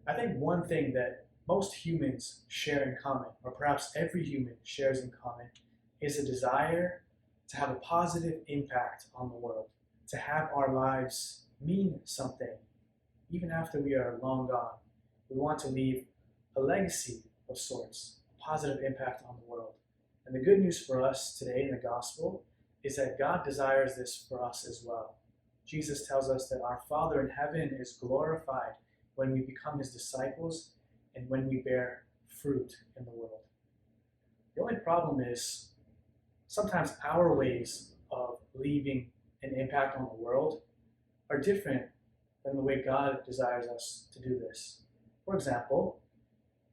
I think one thing that most humans share in common, or perhaps every human shares in common, is a desire to have a positive impact on the world, to have our lives mean something, even after we are long gone. We want to leave a legacy of sorts, a positive impact on the world. And the good news for us today in the gospel is that God desires this for us as well. Jesus tells us that our Father in heaven is glorified when we become his disciples and when we bear fruit in the world. The only problem is sometimes our ways of leaving an impact on the world are different than the way God desires us to do this. For example,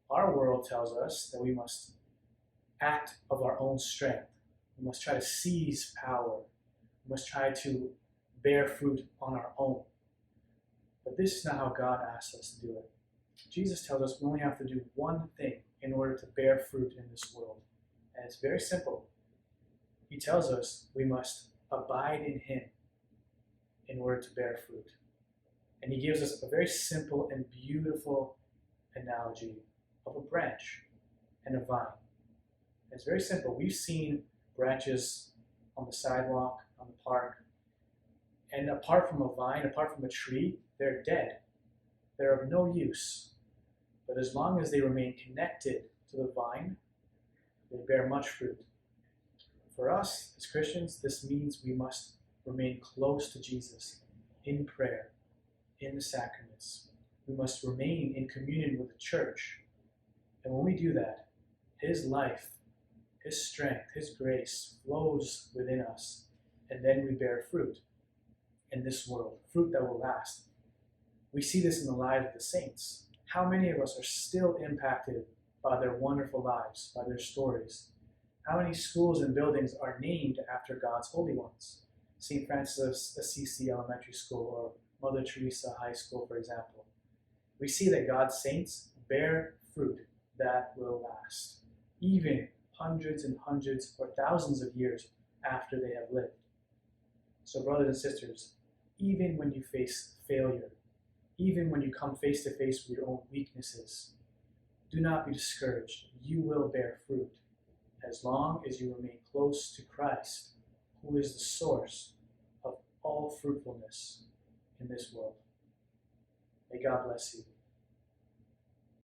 our world tells us that we must act of our own strength. We must try to seize power. We must try to bear fruit on our own. But this is not how God asks us to do it. Jesus tells us we only have to do one thing in order to bear fruit in this world. And it's very simple. He tells us we must abide in him in order to bear fruit. And he gives us a very simple and beautiful analogy of a branch and a vine. And it's very simple. We've seen branches on the sidewalk, on the park, and apart from a vine, apart from a tree, they're dead. They're of no use. But as long as they remain connected to the vine, they bear much fruit. For us as Christians, this means we must remain close to Jesus in prayer, in the sacraments. We must remain in communion with the church. And when we do that, his life, his strength, his grace flows within us, and then we bear fruit in this world, fruit that will last. We see this in the lives of the saints. How many of us are still impacted by their wonderful lives, by their stories? How many schools and buildings are named after God's holy ones? St. Francis of Assisi Elementary School or Mother Teresa High School, for example. We see that God's saints bear fruit that will last, even hundreds and hundreds or thousands of years after they have lived. So brothers and sisters, even when you face failure, even when you come face to face with your own weaknesses, do not be discouraged. You will bear fruit as long as you remain close to Christ, who is the source of all fruitfulness in this world. May God bless you.